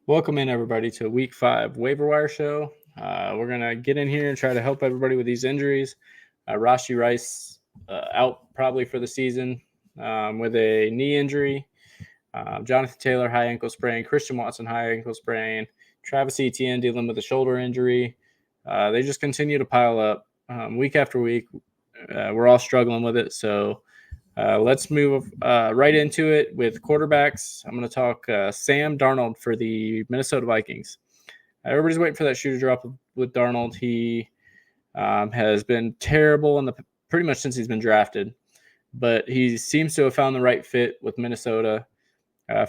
Welcome in, everybody, to Week 5 Waiver Wire Show. We're going to get in here and try to help everybody with these injuries. Rashee Rice out probably for the season with a knee injury. Jonathan Taylor, high ankle sprain. Christian Watson, high ankle sprain. Travis Etienne dealing with a shoulder injury. They just continue to pile up week after week. We're all struggling with it, so let's move right into it with quarterbacks. I'm going to talk Sam Darnold for the Minnesota Vikings. Everybody's waiting for that shoe to drop with Darnold. He has been terrible pretty much since he's been drafted, but he seems to have found the right fit with Minnesota,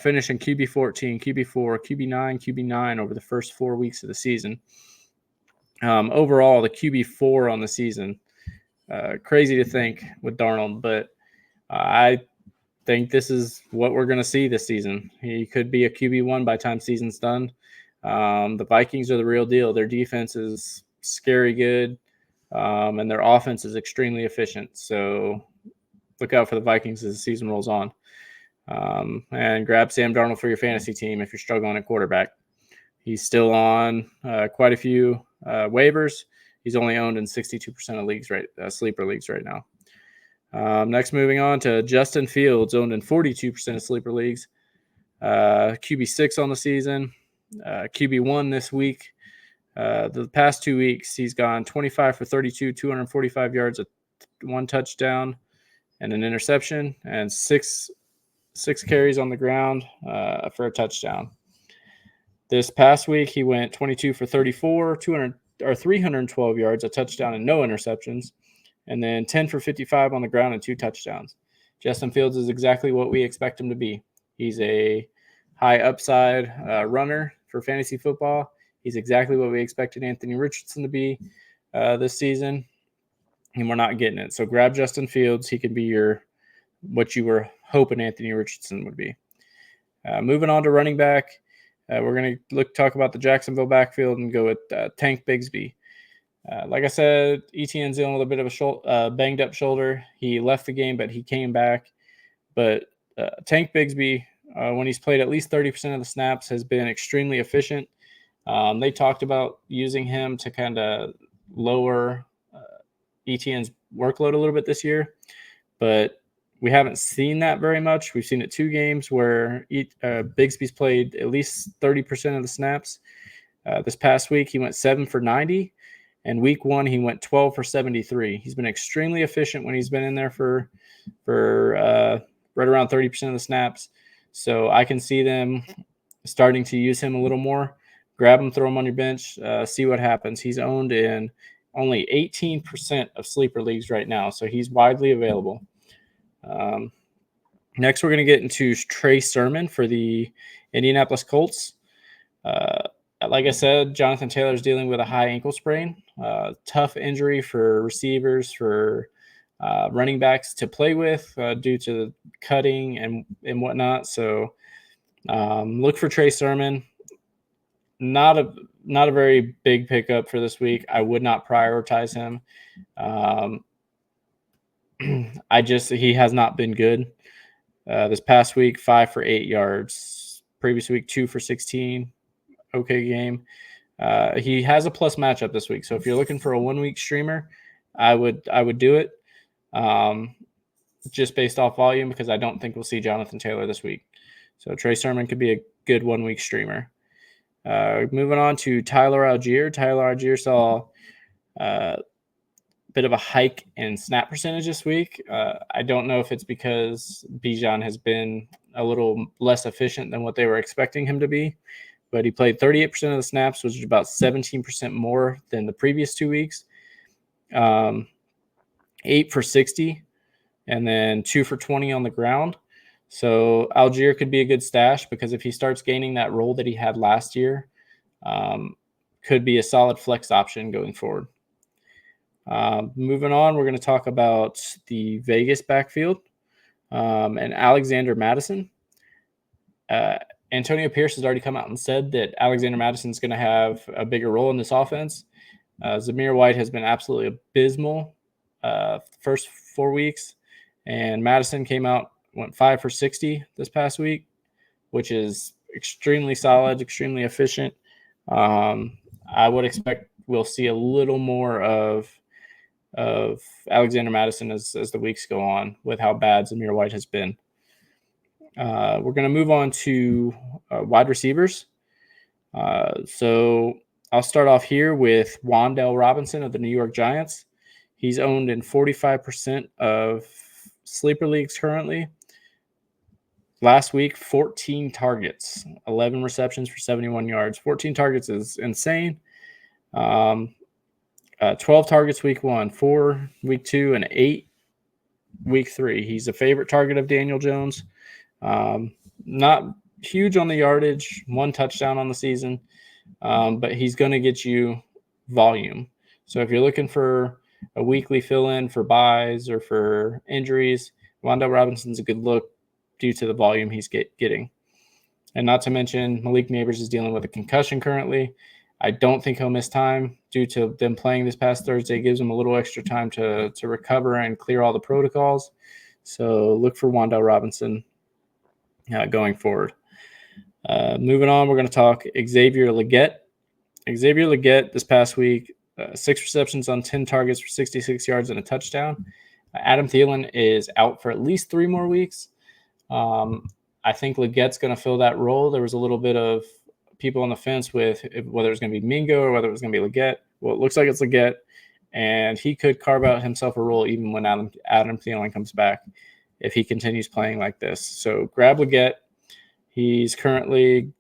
finishing QB 14, QB 4, QB 9, QB 9 over the first 4 weeks of the season. Overall, the QB 4 on the season. Crazy to think with Darnold, but I think this is what we're going to see this season. He could be a QB1 by the time season's done. The Vikings are the real deal. Their defense is scary good, and their offense is extremely efficient. So look out for the Vikings as the season rolls on. And grab Sam Darnold for your fantasy team if you're struggling at quarterback. He's still on quite a few waivers. He's only owned in 62% of leagues, sleeper leagues right now. Next, moving on to Justin Fields, owned in 42% of sleeper leagues. QB6 on the season, QB1 this week. The past 2 weeks, he's gone 25 for 32, 245 yards, 1 touchdown, and an interception, and six carries on the ground for a touchdown. This past week, he went 22 for 34, 312 yards, a touchdown, and no interceptions. And then 10 for 55 on the ground and 2 touchdowns. Justin Fields is exactly what we expect him to be. He's a high upside runner for fantasy football. He's exactly what we expected Anthony Richardson to be this season, and we're not getting it. So grab Justin Fields. He can be what you were hoping Anthony Richardson would be. Moving on to running back, we're going to talk about the Jacksonville backfield and go with Tank Bigsby. Like I said, Etienne's dealing with a bit of a banged up shoulder. He left the game, but he came back. But Tank Bigsby, when he's played at least 30% of the snaps, has been extremely efficient. They talked about using him to kind of lower Etienne's workload a little bit this year, but we haven't seen that very much. We've seen it 2 games where Bigsby's played at least 30% of the snaps. This past week, he went 7 for 90. And week 1, he went 12 for 73. He's been extremely efficient when he's been in there for right around 30% of the snaps. So I can see them starting to use him a little more. Grab him, throw him on your bench, see what happens. He's owned in only 18% of sleeper leagues right now, so he's widely available. Next, we're going to get into Trey Sermon for the Indianapolis Colts. Like I said, Jonathan Taylor is dealing with a high ankle sprain. Tough injury for receivers, for running backs to play with due to the cutting and whatnot. So look for Trey Sermon. Not a very big pickup for this week. I would not prioritize him. He has not been good. This past week, 5 for 8 yards. Previous week, 2 for 16. Okay game. He has a plus matchup this week, so if you're looking for a 1-week streamer, I would do it just based off volume, because I don't think we'll see Jonathan Taylor this week. So Trey Sermon could be a good 1-week streamer. Moving on to Tyler Algier. Tyler Algier saw a bit of a hike in snap percentage this week. I don't know if it's because Bijan has been a little less efficient than what they were expecting him to be, but he played 38% of the snaps, which is about 17% more than the previous 2 weeks. 8 for 60, and then 2 for 20 on the ground. So Algier could be a good stash, because if he starts gaining that role that he had last year, could be a solid flex option going forward. Moving on, we're going to talk about the Vegas backfield and Alexander Mattison. Antonio Pierce has already come out and said that Alexander Mattison is going to have a bigger role in this offense. Zamir White has been absolutely abysmal first 4 weeks, and Mattison came out, went 5 for 60 this past week, which is extremely solid, extremely efficient. I would expect we'll see a little more of Alexander Mattison as the weeks go on with how bad Zamir White has been. We're going to move on to wide receivers. So I'll start off here with Wan'Dale Robinson of the New York Giants. He's owned in 45% of sleeper leagues currently. Last week, 14 targets, 11 receptions for 71 yards. 14 targets is insane. 12 targets week 1, 4 week 2, and 8 week 3. He's a favorite target of Daniel Jones. Not huge on the yardage, 1 touchdown on the season, but he's going to get you volume. So if you're looking for a weekly fill-in for buys or for injuries, Wan'Dale Robinson's a good look due to the volume he's getting. And not to mention, Malik Neighbors is dealing with a concussion currently. I don't think he'll miss time due to them playing this past Thursday. It gives him a little extra time to recover and clear all the protocols. So look for Wan'Dale Robinson going forward. Moving on, we're going to talk Xavier Legette. Xavier Legette this past week, 6 receptions on 10 targets for 66 yards and a touchdown. Adam Thielen is out for at least 3 more weeks. I think Legette's going to fill that role. There was a little bit of people on the fence with whether it was going to be Mingo or whether it was going to be Legette. Well, it looks like it's Legette, and he could carve out himself a role even when Adam Thielen comes back if he continues playing like this. So grab Legette. He's currently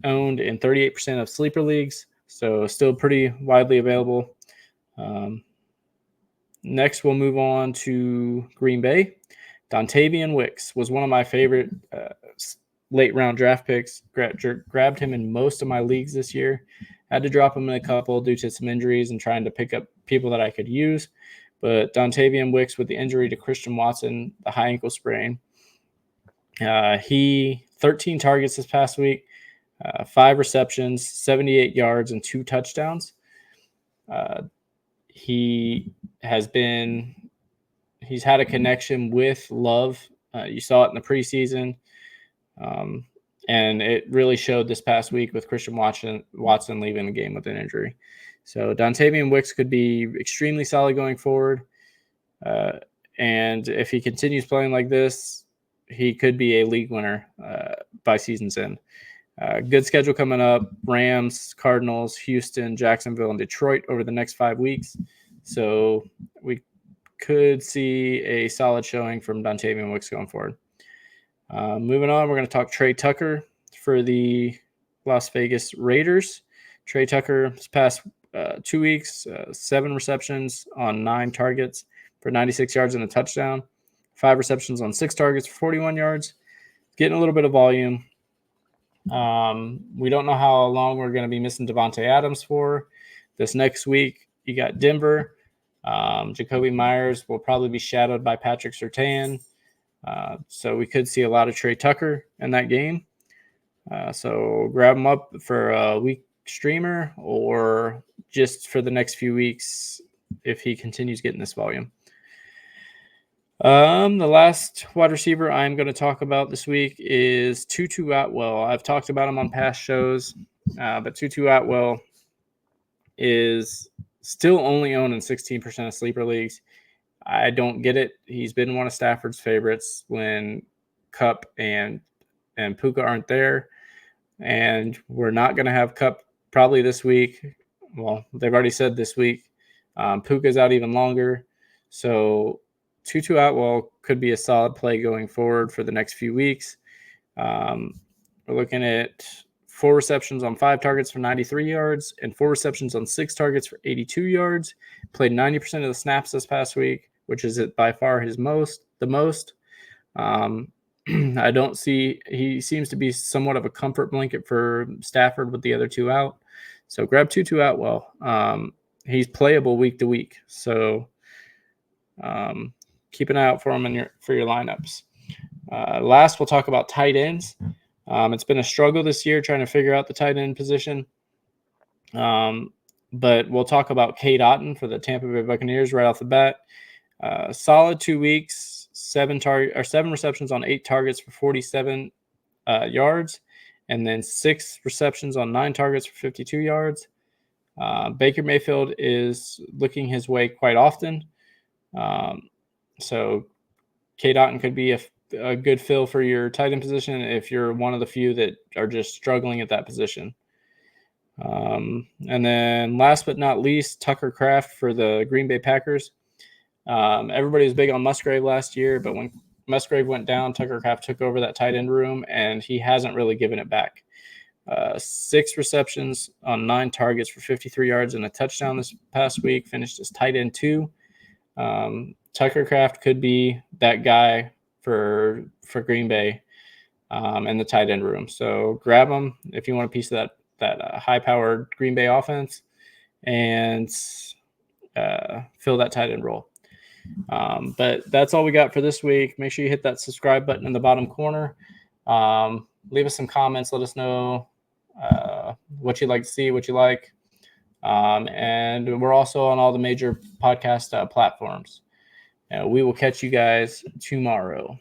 owned in 38% of sleeper leagues, so still pretty widely available. Next, we'll move on to Green Bay. Dontavian Wicks was one of my favorite late-round draft picks. Grabbed him in most of my leagues this year. Had to drop him in a couple due to some injuries and trying to pick up people that I could use. But Dontavian Wicks with the injury to Christian Watson, the high ankle sprain, he 13 targets this past week, 5 receptions, 78 yards, and 2 touchdowns. He's had a connection with Love. You saw it in the preseason. And it really showed this past week with Christian Watson leaving the game with an injury. So Dontavian Wicks could be extremely solid going forward. And if he continues playing like this, he could be a league winner by season's end. Good schedule coming up: Rams, Cardinals, Houston, Jacksonville, and Detroit over the next 5 weeks. So we could see a solid showing from Dontavian Wicks going forward. Moving on, we're going to talk Trey Tucker for the Las Vegas Raiders. Trey Tucker this past 2 weeks, 7 receptions on 9 targets for 96 yards and a touchdown. 5 receptions on 6 targets for 41 yards. Getting a little bit of volume. We don't know how long we're going to be missing Devontae Adams for. This next week, you got Denver. Jacoby Myers will probably be shadowed by Patrick Surtain. So we could see a lot of Trey Tucker in that game. So grab him up for a week streamer or just for the next few weeks if he continues getting this volume. The last wide receiver I'm going to talk about this week is Tutu Atwell. I've talked about him on past shows, but Tutu Atwell is still only owned in 16% of sleeper leagues. I don't get it. He's been one of Stafford's favorites when Kupp and Puka aren't there. And we're not going to have Kupp probably this week. Well, they've already said this week. Puka's out even longer. So Tutu Atwell could be a solid play going forward for the next few weeks. We're looking at 4 receptions on 5 targets for 93 yards and 4 receptions on 6 targets for 82 yards. Played 90% of the snaps this past week, which is by far the most. I don't see, he seems to be somewhat of a comfort blanket for Stafford with the other 2 out. So grab Tutu Atwell. He's playable week to week. So keep an eye out for him for your lineups. Last, we'll talk about tight ends. It's been a struggle this year trying to figure out the tight end position. But we'll talk about Cade Otton for the Tampa Bay Buccaneers right off the bat. Solid 2 weeks, 7 receptions on 8 targets for 47 yards and then 6 receptions on 9 targets for 52 yards. Baker Mayfield is looking his way quite often. So K. Dotton could be a good fill for your tight end position if you're one of the few that are just struggling at that position. And then last but not least, Tucker Kraft for the Green Bay Packers. Everybody was big on Musgrave last year, but when Musgrave went down, Tucker Kraft took over that tight end room, and he hasn't really given it back. 6 receptions on 9 targets for 53 yards and a touchdown this past week, finished as tight end 2. Tucker Kraft could be that guy for Green Bay in the tight end room. So grab him if you want a piece of that high-powered Green Bay offense and fill that tight end role. But that's all we got for this week. Make sure you hit that subscribe button in the bottom corner. Leave us some comments. Let us know what you'd like to see, what you like. And we're also on all the major podcast platforms. We will catch you guys tomorrow.